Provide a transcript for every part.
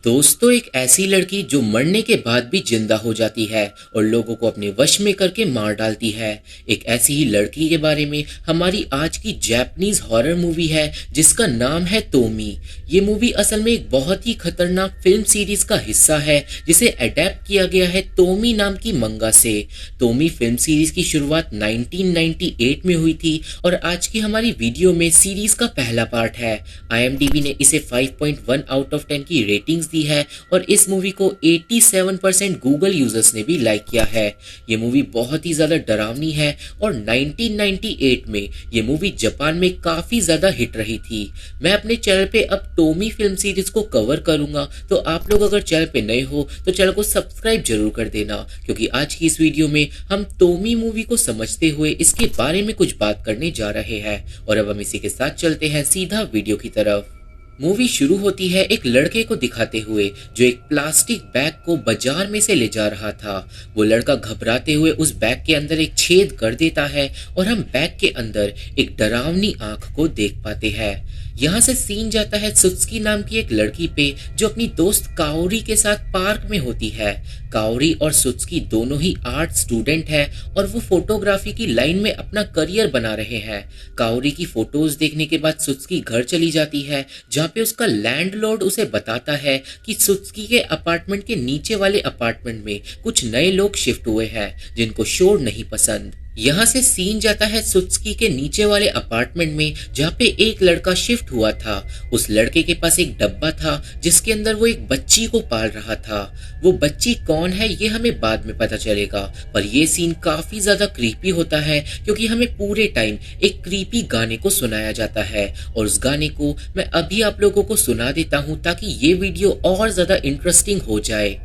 दोस्तों, एक ऐसी लड़की जो मरने के बाद भी जिंदा हो जाती है और लोगों को अपने वश में करके मार डालती है। एक ऐसी ही लड़की के बारे में हमारी आज की जापानीज हॉरर मूवी है जिसका नाम है तोमी। ये मूवी असल में एक बहुत ही खतरनाक फिल्म सीरीज का हिस्सा है जिसे अडेप्ट किया गया है तोमी नाम की मंगा से। तोमी फिल्म सीरीज की शुरुआत 1998 में हुई थी और आज की हमारी वीडियो में सीरीज का पहला पार्ट है। IMDb ने इसे 5.1 आउट ऑफ 10 की रेटिंग्स दी है और इस मूवी को 87% गूगल यूजर्स ने भी लाइक किया है। ये मूवी बहुत ही ज्यादा डरावनी है और 1998 में ये मूवी जापान में काफी ज्यादा हिट रही थी। मैं अपने चैनल पे अब टोमी फिल्म सीरीज को कवर करूंगा, तो आप लोग अगर चैनल पे नए हो तो चैनल को सब्सक्राइब जरूर कर देना, क्योंकि आज की इस वीडियो में हम टोमी मूवी को समझते हुए इसके बारे में कुछ बात करने जा रहे हैं। और अब हम इसी के साथ चलते हैं सीधा वीडियो की तरफ। मूवी शुरू होती है एक लड़के को दिखाते हुए जो एक प्लास्टिक बैग को बाजार में से ले जा रहा था। वो लड़का घबराते हुए उस बैग के अंदर एक छेद कर देता है और हम बैग के अंदर एक डरावनी आंख को देख पाते हैं। यहाँ से सीन जाता है सुत्सुकी नाम की एक लड़की पे जो अपनी दोस्त काओरी के साथ पार्क में होती है। काओरी और सुत्सुकी दोनों ही आर्ट स्टूडेंट है और वो फोटोग्राफी की लाइन में अपना करियर बना रहे हैं। काओरी की फोटोज देखने के बाद सुत्सुकी घर चली जाती है, जहाँ पे उसका लैंडलॉर्ड उसे बताता है कि सुत्सुकी के अपार्टमेंट के नीचे वाले अपार्टमेंट में कुछ नए लोग शिफ्ट हुए हैं जिनको शोर नहीं पसंद। यहाँ से सीन जाता है सुत्सुकी के नीचे वाले अपार्टमेंट में जहाँ पे एक लड़का शिफ्ट हुआ था। उस लड़के के पास एक डब्बा था जिसके अंदर वो एक बच्ची को पाल रहा था। वो बच्ची कौन है ये हमें बाद में पता चलेगा, पर ये सीन काफी ज्यादा क्रीपी होता है क्योंकि हमें पूरे टाइम एक क्रीपी गाने को सुनाया जाता है। और उस गाने को मैं अभी आप लोगों को सुना देता हूँ ताकि ये वीडियो और ज्यादा इंटरेस्टिंग हो जाए।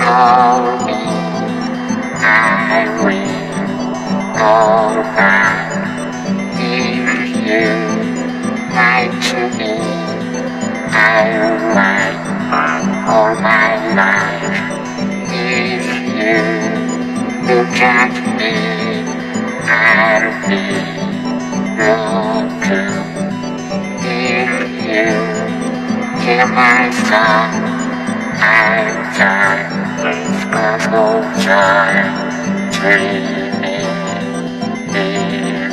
Call me, I will go back. If you lie to me, I'll lie back all my life. If you look at me, I'll be broken. If you hear my song, I'll die. It's got no time dreaming here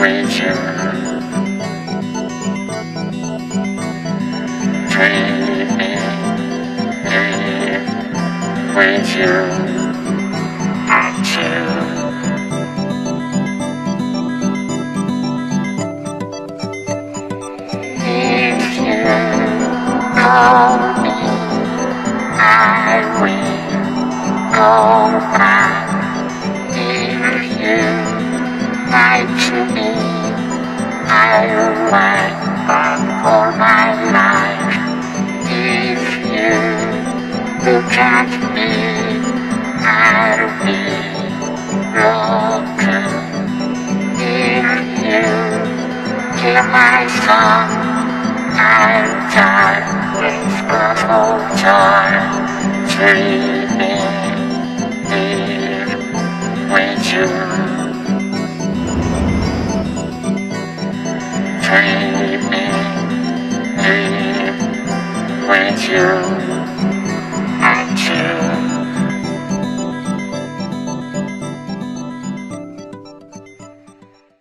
with you. Dreaming here with you and you. If you call me, I will go back. If you lie to me, I'll lie back all my life. If you look at me, I'll be broken. If you hear my song, I'll die. It's got no time dreaming here with you. Dreaming here with you and you.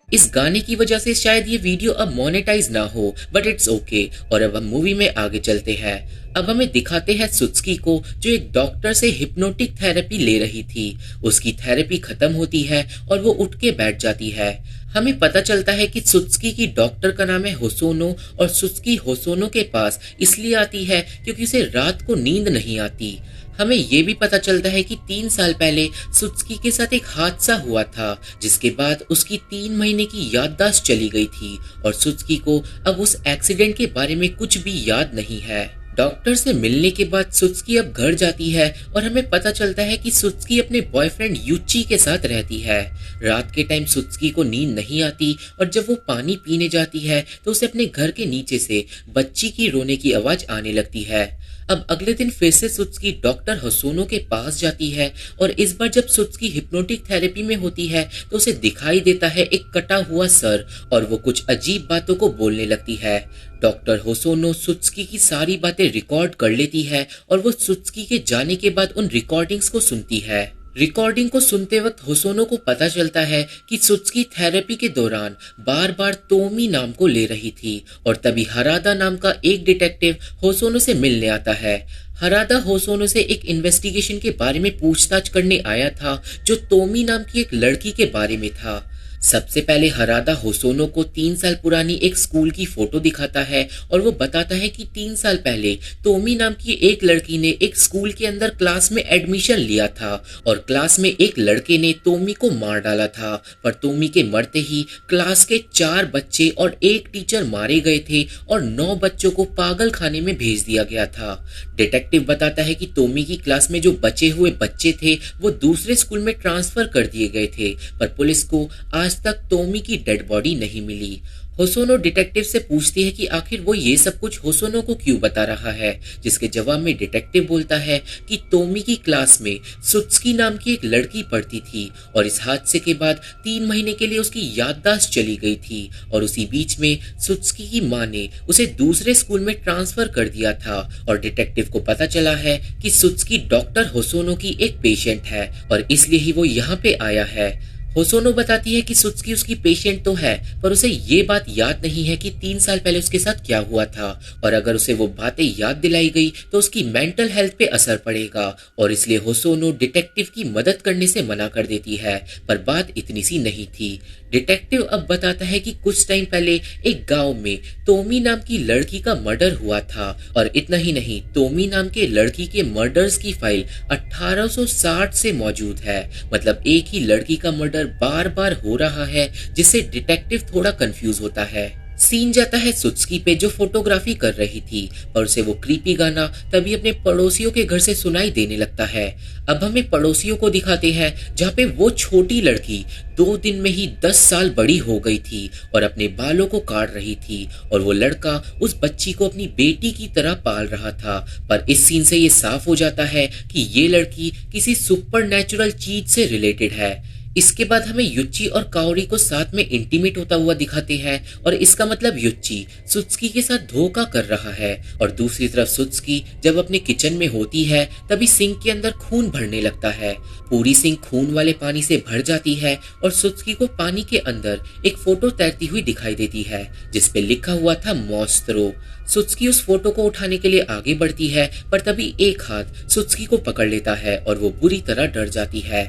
इस गाने की वजह से शायद ये video अब monetise ना हो, बट इट्स ओके। और अब हम मूवी में आगे चलते हैं। अब हमें दिखाते हैं सुत्सुकी को जो एक डॉक्टर से हिप्नोटिक थेरेपी ले रही थी। उसकी थेरेपी खत्म होती है और वो उठ के बैठ जाती है। हमें पता चलता है कि सुत्सुकी की डॉक्टर का नाम है होसोनो और सुत्सुकी होसोनो के पास इसलिए आती है क्योंकि उसे रात को नींद नहीं आती। हमें ये भी पता चलता है कि 3 साल पहले सुत्सुकी के साथ एक हादसा हुआ था, जिसके बाद उसकी 3 महीने की याददाश्त चली गई थी और सुत्सुकी को अब उस एक्सीडेंट के बारे में कुछ भी याद नहीं है। डॉक्टर से मिलने के बाद सुत्सुकी अब घर जाती है और हमें पता चलता है कि सुत्सुकी अपने बॉयफ्रेंड युची के साथ रहती है। रात के टाइम सुत्सुकी को नींद नहीं आती और जब वो पानी पीने जाती है तो उसे अपने घर के नीचे से बच्ची की रोने की आवाज आने लगती है। अब अगले दिन फिर से सुत्सुकी डॉक्टर होसोनो के पास जाती है और इस बार जब सुत्सुकी हिप्नोटिक थेरेपी में होती है तो उसे दिखाई देता है एक कटा हुआ सर और वो कुछ अजीब बातों को बोलने लगती है। डॉक्टर होसोनो सुत्सुकी की सारी बातें रिकॉर्ड कर लेती है और वो सुत्सुकी के जाने के बाद उन रिकॉर्डिंग्स को सुनती है। रिकॉर्डिंग को सुनते वक्त होसोनो को पता चलता है कि सुत्सुकी थेरेपी के दौरान बार बार तोमी नाम को ले रही थी और तभी हरादा नाम का एक डिटेक्टिव होसोनो से मिलने आता है। हरादा होसोनो से एक इन्वेस्टिगेशन के बारे में पूछताछ करने आया था जो तोमी नाम की एक लड़की के बारे में था। सबसे पहले हरादा होसोनो को 3 साल पुरानी एक स्कूल की फोटो दिखाता है और वो बताता है कि 3 साल पहले तोमी नाम की एक लड़की ने एक स्कूल के अंदर क्लास में एडमिशन लिया था और क्लास में एक लड़के ने तोमी को मार डाला था, पर तोमी के मरते ही क्लास के 4 बच्चे और एक टीचर मारे गए थे और 9 बच्चों को पागल खाने में भेज दिया गया था। डिटेक्टिव बताता है कि तोमी की क्लास में जो बचे हुए बच्चे थे वो दूसरे स्कूल में ट्रांसफर कर दिए गए थे, पर पुलिस को आज तक तोमी की डेड बॉडी नहीं मिली। होसोनो डिटेक्टिव से पूछती है कि आखिर वो ये सब कुछ होसोनो को क्यों बता रहा है, जिसके जवाब में डिटेक्टिव बोलता है कि तोमी की क्लास में सुत्सुकी नाम की एक लड़की पढ़ती थी और इस हादसे के बाद 3 महीने के लिए उसकी याददाश्त चली गई थी और उसी बीच में सुत्सुकी की मां ने उसे दूसरे स्कूल में ट्रांसफर कर दिया था और डिटेक्टिव को पता चला है कि सुत्सुकी डॉक्टर होसोनो की एक पेशेंट है और इसलिए ही वो यहाँ पे आया है। होसोनो बताती है कि सुत्सुकी उसकी पेशेंट तो है, पर उसे ये बात याद नहीं है कि 3 साल पहले उसके साथ क्या हुआ था और अगर उसे वो बातें याद दिलाई गई तो उसकी मेंटल हेल्थ पे असर पड़ेगा और इसलिए होसोनो डिटेक्टिव की मदद करने से मना कर देती है। पर बात इतनी सी नहीं थी। डिटेक्टिव अब बताता है कि कुछ टाइम पहले एक गांव में तोमी नाम की लड़की का मर्डर हुआ था और इतना ही नहीं, तोमी नाम के लड़की के मर्डर्स की फाइल 1860 से मौजूद है। मतलब एक ही लड़की का मर्डर बार बार हो रहा है, जिससे डिटेक्टिव थोड़ा कंफ्यूज होता है। सीन जाता है सुत्सुकी पे जो फोटोग्राफी कर रही थी और उसे वो क्रीपी गाना तभी अपने पड़ोसियों के घर से सुनाई देने लगता है। अब हमें पड़ोसियों को दिखाते हैं जहाँ पे वो छोटी लड़की 2 दिन में ही 10 साल बड़ी हो गई थी और अपने बालों को काट रही थी और वो लड़का उस बच्ची को अपनी बेटी की तरह पाल रहा था। पर इस सीन से ये साफ हो जाता है कि ये लड़की किसी सुपरनैचुरल चीज से रिलेटेड है। इसके बाद हमें युच्ची और काओरी को साथ में इंटीमेट होता हुआ दिखाते हैं और इसका मतलब युच्ची सुत्सुकी के साथ धोखा कर रहा है और दूसरी तरफ सुत्सुकी जब अपने किचन में होती है तभी सिंक के अंदर खून भरने लगता है। पूरी सिंक खून वाले पानी से भर जाती है और सुत्सुकी को पानी के अंदर एक फोटो तैरती हुई दिखाई देती है जिसपे लिखा हुआ था मॉन्स्टरो। सुत्सुकी उस फोटो को उठाने के लिए आगे बढ़ती है, पर तभी एक हाथ सुत्सुकी को पकड़ लेता है और वो बुरी तरह डर जाती है।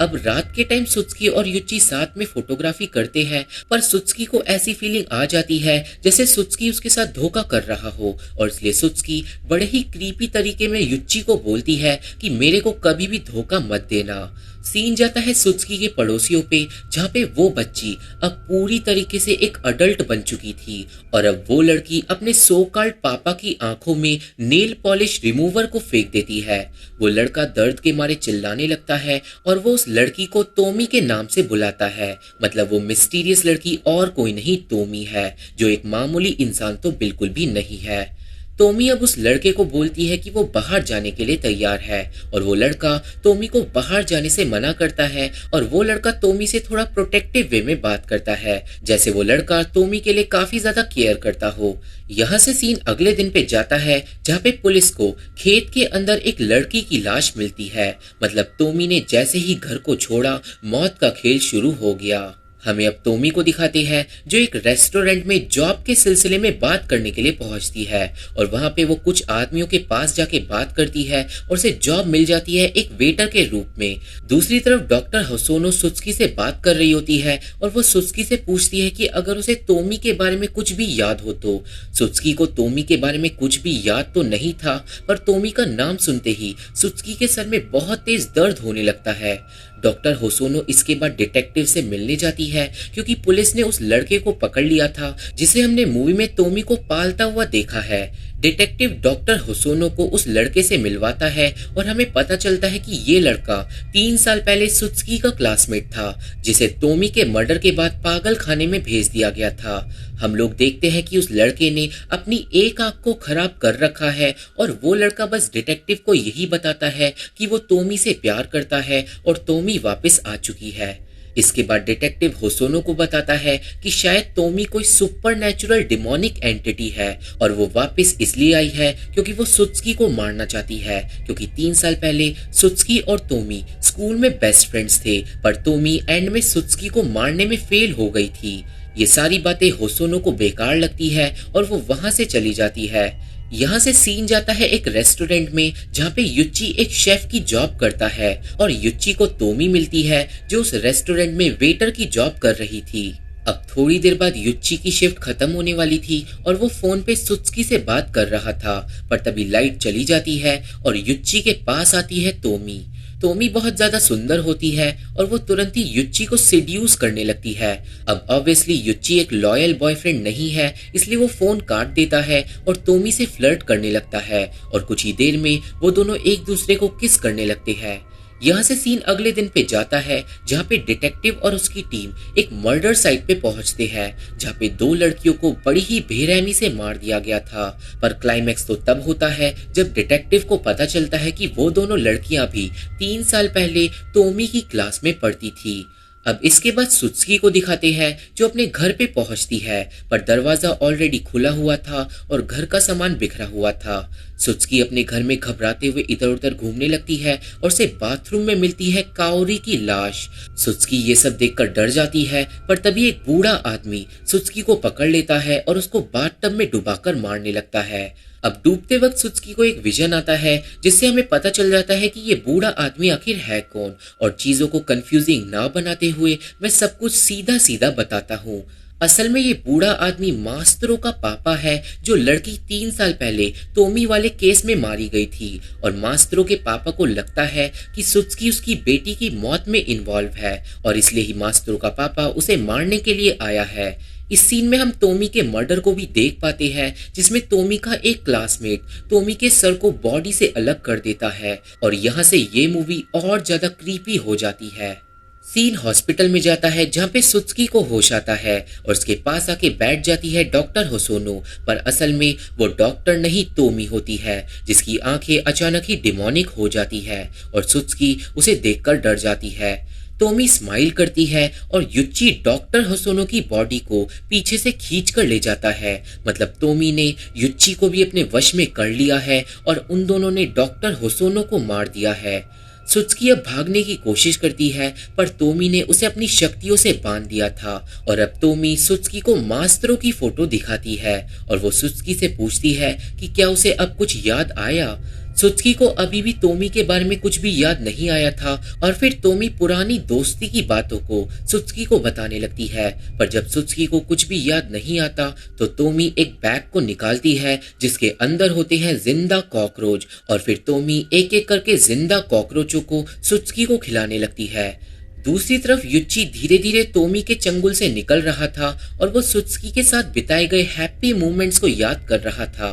अब रात के टाइम सुत्सुकी और युच्ची साथ में फोटोग्राफी करते हैं, पर सुत्सुकी को ऐसी फीलिंग आ जाती है जैसे सुत्सुकी उसके साथ धोखा कर रहा हो और इसलिए सुत्सुकी बड़े ही क्रीपी तरीके में युच्ची को बोलती है कि मेरे को कभी भी धोखा मत देना। सीन जाता है सुत्सुकी के पड़ोसियों पे जहाँ पे वो बच्ची अब पूरी तरीके से एक अडल्ट बन चुकी थी और अब वो लड़की अपने सो कॉल्ड पापा की आंखों में नेल पॉलिश रिमूवर को फेंक देती है। वो लड़का दर्द के मारे चिल्लाने लगता है और वो उस लड़की को तोमी के नाम से बुलाता है। मतलब वो मिस्टीरियस लड़की और कोई नहीं तोमी है, जो एक मामूली इंसान तो बिल्कुल भी नहीं है। तोमी अब उस लड़के को बोलती है कि वो बाहर जाने के लिए तैयार है और वो लड़का तोमी को बाहर जाने से मना करता है और वो लड़का तोमी से थोड़ा प्रोटेक्टिव वे में बात करता है, जैसे वो लड़का तोमी के लिए काफी ज्यादा केयर करता हो। यहाँ से सीन अगले दिन पे जाता है जहाँ पे पुलिस को खेत के अंदर एक लड़की की लाश मिलती है। मतलब तोमी ने जैसे ही घर को छोड़ा मौत का खेल शुरू हो गया। हमें अब तोमी को दिखाते हैं जो एक रेस्टोरेंट में जॉब के सिलसिले में बात करने के लिए पहुंचती है और वहां पे वो कुछ आदमियों के पास जाके बात करती है और उसे जॉब मिल जाती है एक वेटर के रूप में। दूसरी तरफ डॉक्टर होसोनो सुत्सुकी से बात कर रही होती है और वो सुत्सुकी से पूछती है कि अगर उसे तोमी के बारे में कुछ भी याद हो तो। सुत्सुकी को तोमी के बारे में कुछ भी याद तो नहीं था, पर तोमी का नाम सुनते ही सुत्सुकी के सर में बहुत तेज दर्द होने लगता है। डॉक्टर होसोनो इसके बाद डिटेक्टिव से मिलने जाती है क्योंकि पुलिस ने उस लड़के को पकड़ लिया था जिसे हमने मूवी में तोमी को पालता हुआ देखा है। डिटेक्टिव डॉक्टर होसोनो को उस लड़के से मिलवाता है और हमें पता चलता है कि ये लड़का 3 साल पहले सुत्सुकी का क्लासमेट था जिसे तोमी के मर्डर के बाद पागल खाने में भेज दिया गया था। हम लोग देखते हैं कि उस लड़के ने अपनी एक आंख को खराब कर रखा है और वो लड़का बस डिटेक्टिव को यही बताता है कि वो तोमी से प्यार करता है और तोमी वापस आ चुकी है। इसके बाद डिटेक्टिव होसोनो को बताता है कि शायद तोमी कोई सुपरनैचुरल डिमोनिक एंटिटी है और वो वापस इसलिए आई है क्योंकि वो सुत्सुकी को मारना चाहती है, क्योंकि 3 साल पहले सुत्सुकी और तोमी स्कूल में बेस्ट फ्रेंड्स थे, पर तोमी एंड में सुत्सुकी को मारने में फेल हो गई थी। ये सारी बातें होसोनो को बेकार लगती है और वो वहां से चली जाती है। यहाँ से सीन जाता है एक रेस्टोरेंट में जहाँ पे युच्ची एक शेफ की जॉब करता है और युच्ची को तोमी मिलती है जो उस रेस्टोरेंट में वेटर की जॉब कर रही थी। अब थोड़ी देर बाद युच्ची की शिफ्ट खत्म होने वाली थी और वो फोन पे सुत्सुकी से बात कर रहा था, पर तभी लाइट चली जाती है और युच्ची के पास आती है तोमी। तोमी बहुत ज्यादा सुंदर होती है और वो तुरंत ही युच्ची को सिड्यूस करने लगती है। अब ऑब्वियसली युच्ची एक लॉयल बॉयफ्रेंड नहीं है, इसलिए वो फोन काट देता है और तोमी से फ्लर्ट करने लगता है और कुछ ही देर में वो दोनों एक दूसरे को किस करने लगते हैं। यहाँ से सीन अगले दिन पे जाता है जहाँ पे डिटेक्टिव और उसकी टीम एक मर्डर साइट पे पहुंचते हैं जहाँ पे 2 लड़कियों को बड़ी ही बेरहमी से मार दिया गया था। पर क्लाइमैक्स तो तब होता है जब डिटेक्टिव को पता चलता है कि वो दोनों लड़कियां भी 3 साल पहले तोमी की क्लास में पढ़ती थी। अब इसके बाद सुत्सुकी को दिखाते हैं जो अपने घर पे पहुंचती है, पर दरवाजा ऑलरेडी खुला हुआ था और घर का सामान बिखरा हुआ था। सुत्सुकी अपने घर में घबराते हुए इधर उधर घूमने लगती है और उसे बाथरूम में मिलती है काओरी की लाश। सुत्सुकी ये सब देखकर डर जाती है, पर तभी एक बूढ़ा आदमी सुत्सुकी को पकड़ लेता है और उसको बाथटब में डुबाकर मारने लगता है। अब डूबते वक्त सुत्सुकी को एक विजन आता है जिससे हमें पता चल जाता है कि ये बूढ़ा आदमी आखिर है कौन, और चीजों को कंफ्यूजिंग ना बनाते हुए मैं सब कुछ सीधा सीधा बताता हूँ। असल में ये बूढ़ा आदमी मास्त्रो का पापा है जो लड़की 3 साल पहले तोमी वाले केस में मारी गई थी, और मास्त्रो के पापा को लगता है कि सुत्सुकी उसकी बेटी की मौत में इन्वॉल्व है और इसलिए ही मास्त्रो का पापा उसे मारने के लिए आया है। इस सीन में हम तोमी के मर्डर को भी देख पाते हैं जिसमें तोमी का एक क्लासमेट तोमी के सर को बॉडी से अलग कर देता है, और यहाँ से ये मूवी और ज्यादा क्रीपी हो जाती है। सीन हॉस्पिटल में जाता है जहाँ पे सुत्सुकी को होश आता है और उसके पास आके बैठ जाती है डॉक्टर होसोनो, पर असल में वो डॉक्टर नहीं तोमी होती है जिसकी आंखें अचानक ही डिमोनिक हो जाती है और सुत्सुकी उसे देखकर डर जाती है। तोमी स्माइल करती है और युच्ची डॉक्टर होसोनो की बॉडी को पीछे से खींच कर ले जाता है, मतलब तोमी ने युच्ची को भी अपने वश में कर लिया है और उन दोनों ने डॉक्टर होसोनो को मार दिया है। सुत्सुकी अब भागने की कोशिश करती है, पर तोमी ने उसे अपनी शक्तियों से बांध दिया था और अब तोमी सुत्सुकी को मास्त्रो की फोटो दिखाती है और वो सुत्सुकी से पूछती है कि क्या उसे अब कुछ याद आया। सुत्सुकी को अभी भी तोमी के बारे में कुछ भी याद नहीं आया था और फिर तोमी पुरानी दोस्ती की बातों को सुत्सुकी को बताने लगती है, पर जब सुत्सुकी को कुछ भी याद नहीं आता तो तोमी एक बैग को निकालती है जिसके अंदर होते हैं जिंदा कॉकरोच, और फिर तोमी एक एक करके जिंदा कॉकरोचों को सुत्सुकी को खिलाने लगती है। दूसरी तरफ युच्ची धीरे धीरे तोमी के चंगुल से निकल रहा था और वो सुत्सुकी के साथ बिताए गए हैप्पी मोमेंट्स को याद कर रहा था।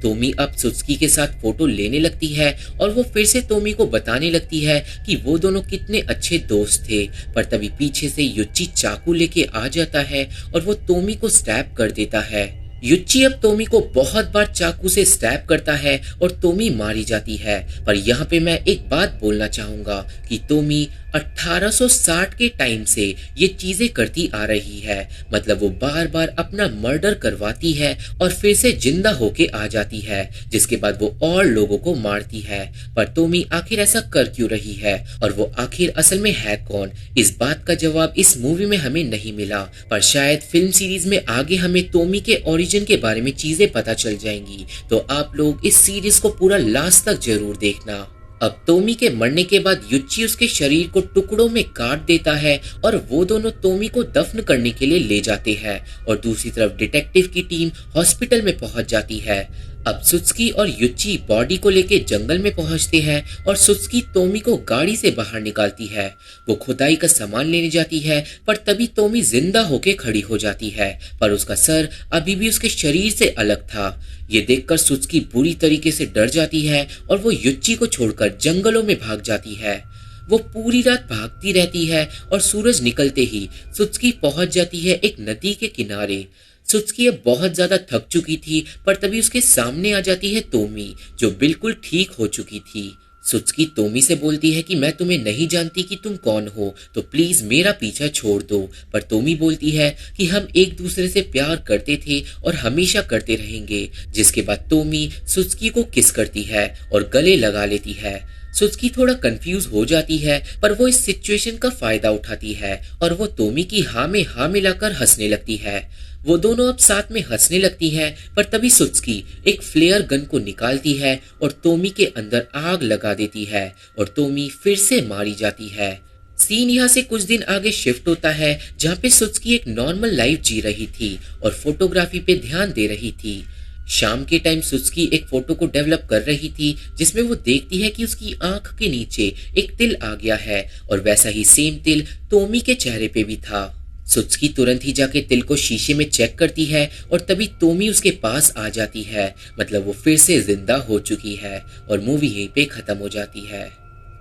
तोमी अब सुत्सुकी के साथ फोटो लेने लगती है और वो फिर से तोमी को बताने लगती है कि वो दोनों कितने अच्छे दोस्त थे, पर तभी पीछे से युच्ची चाकू लेके आ जाता है और वो तोमी को स्टैब कर देता है। युच्ची अब तोमी को बहुत बार चाकू से स्टैब करता है और तोमी मारी जाती है, पर यहाँ पे मैं एक बात बोलना चाहूंगा कि तोमी 1860 के टाइम से ये चीजें करती आ रही है। मतलब वो बार बार अपना मर्डर करवाती है और फिर से जिंदा होके आ जाती है, जिसके बाद वो और लोगों को मारती है। पर तोमी आखिर ऐसा कर क्यों रही है और वो आखिर असल में है कौन, इस बात का जवाब इस मूवी में हमें नहीं मिला। पर शायद फिल्म सीरीज में आगे हमें तोमी के ओरिजिन के बारे में चीजें पता चल जाएंगी। तो आप लोग इस सीरीज को पूरा लास्ट तक जरूर देखना। अब तोमी के मरने के बाद युच्ची उसके शरीर को टुकड़ों में काट देता है और वो दोनों तोमी को दफन करने के लिए ले जाते हैं और दूसरी तरफ डिटेक्टिव की टीम हॉस्पिटल में पहुंच जाती है। अब सुत्सुकी और युच्ची बॉडी को लेके जंगल में पहुंचते हैं और सुत्सुकी तोमी को गाड़ी से बाहर निकालती है। वो खुदाई का सामान लेने जाती है, पर तभी तोमी जिंदा होके खड़ी हो जाती है, पर उसका सर अभी भी उसके शरीर से अलग था। ये देखकर सुत्सुकी बुरी तरीके से डर जाती है और वो युच्ची को छोड़कर जंगलों में भाग जाती है। वो पूरी रात भागती रहती है और सूरज निकलते ही सुत्सुकी पहुंच जाती है एक नदी के किनारे। सुत्सुकी अब बहुत ज्यादा थक चुकी थी, पर तभी उसके सामने आ जाती है तोमी, जो बिल्कुल ठीक हो चुकी थी। सुत्सुकी तोमी से बोलती है कि मैं तुम्हें नहीं जानती कि तुम कौन हो, तो प्लीज मेरा पीछा छोड़ दो। पर तोमी बोलती है कि हम एक दूसरे से प्यार करते थे और हमेशा करते रहेंगे। जिसके बाद तोमी सुत्सुकी को किस करती है और गले लगा लेती है। सुत्सुकी थोड़ा कंफ्यूज हो जाती है, पर वो इस सिचुएशन का फायदा उठाती है और वो तोमी की हाँ में हाँ मिलाकर हंसने लगती है। वो दोनों अब साथ में हंसने लगती हैं, पर तभी सुत्सुकी एक फ्लेयर गन को निकालती है और तोमी के अंदर आग लगा देती है और तोमी फिर से मारी जाती है। सीन यहाँ से कुछ दिन आगे शिफ्ट होता है, जहाँ पे सुत्सुकी एक नॉर्मल लाइफ जी रही थी और फोटोग्राफी पे ध्यान दे रही थी। शाम के टाइम सुत्सुकी एक फोटो को डेवलप कर रही थी, जिसमें वो देखती है कि उसकी आंख के नीचे एक तिल आ गया है और वैसा ही सेम तिल तोमी के चेहरे पे भी था। सुत्सुकी तुरंत ही जाके तिल को शीशे में चेक करती है और तभी तोमी उसके पास आ जाती है। मतलब वो फिर से जिंदा हो चुकी है और मूवी यहीं पे खत्म हो जाती है।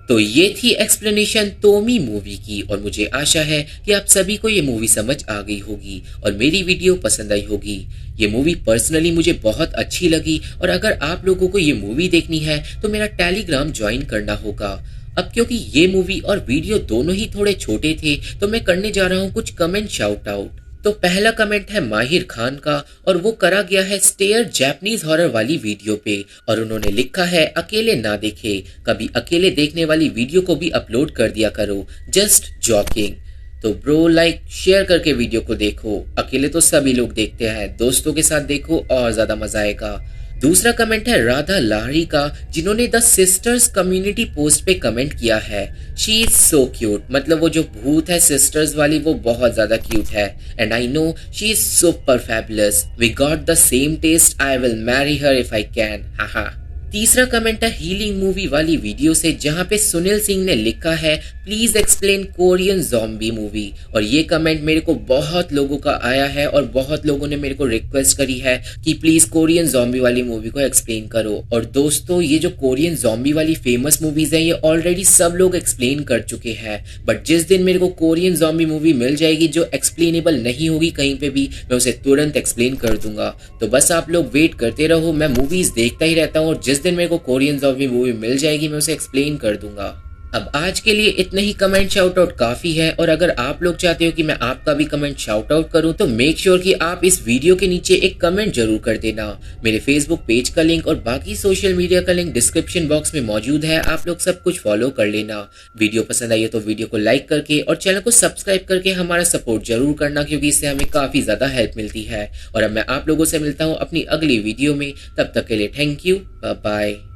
तो ये थी एक्सप्लेनेशन तोमी मूवी की और मुझे आशा है कि आप सभी को ये मूवी समझ आ गई होगी और मेरी वीडियो पसंद आई होगी। ये मूवी पर्सनली मुझे बहुत अच्छी लगी और अगर आप लोगों को ये मूवी देखनी है तो मेरा टेलीग्राम ज्वाइन करना होगा। अब क्योंकि ये मूवी और वीडियो दोनों ही थोड़े छोटे थे, तो मैं करने जा रहा हूँ कुछ कमेंट शाउट आउट। तो पहला कमेंट है माहिर खान का और वो करा गया है स्टेयर जैपनीज हॉरर वाली वीडियो पे और उन्होंने लिखा है अकेले ना देखे, कभी अकेले देखने वाली वीडियो को भी अपलोड कर दिया करो, जस्ट जॉकिंग। तो ब्रो लाइक शेयर करके वीडियो को देखो, अकेले तो सभी लोग देखते हैं, दोस्तों के साथ देखो और ज्यादा मजा आएगा। दूसरा कमेंट है राधा लाहरी का, जिन्होंने द सिस्टर्स कम्युनिटी पोस्ट पे कमेंट किया है शी इज सो क्यूट। मतलब वो जो भूत है सिस्टर्स वाली वो बहुत ज्यादा क्यूट है and I know she is super fabulous, we got the same taste, I will marry her if I can, हाहा। तीसरा कमेंट है हीलिंग मूवी वाली वीडियो से, जहां पे सुनील सिंह ने लिखा है please explain Korean zombie movie और ये कमेंट मेरे को बहुत लोगों का आया है और बहुत लोगों ने मेरे को रिक्वेस्ट करी है कि प्लीज कोरियन ज़ॉम्बी वाली मूवी को एक्सप्लेन करो। और दोस्तों ये जो कोरियन ज़ॉम्बी वाली फेमस मूवीज है ये ऑलरेडी सब लोग एक्सप्लेन कर चुके हैं, बट जिस दिन मेरे को कोरियन ज़ॉम्बी मूवी मिल जाएगी जो एक्सप्लेनेबल नहीं होगी कहीं पे भी, मैं उसे तुरंत एक्सप्लेन कर दूंगा। तो बस आप लोग वेट करते रहो, मैं मूवीज देखता ही रहता हूँ और जिस दिन मेरे को कोरियन ज़ॉम्बी मूवी मिल जाएगी मैं उसे एक्सप्लेन कर दूंगा। अब आज के लिए इतने ही कमेंट शाउट आउट काफी है और अगर आप लोग चाहते हो कि मैं आपका भी कमेंट शाउट आउट करूं तो मेक श्योर कि आप इस वीडियो के नीचे एक कमेंट जरूर कर देना। मेरे फेसबुक पेज का लिंक और बाकी सोशल मीडिया का लिंक डिस्क्रिप्शन बॉक्स में मौजूद है, आप लोग सब कुछ फॉलो कर लेना। वीडियो पसंद आई है तो वीडियो को लाइक करके और चैनल को सब्सक्राइब करके हमारा सपोर्ट जरूर करना, क्योंकि इससे हमें काफी ज्यादा हेल्प मिलती है। और अब मैं आप लोगों से मिलता हूँ अपनी अगली वीडियो में, तब तक के लिए थैंक यू, बाय बाय।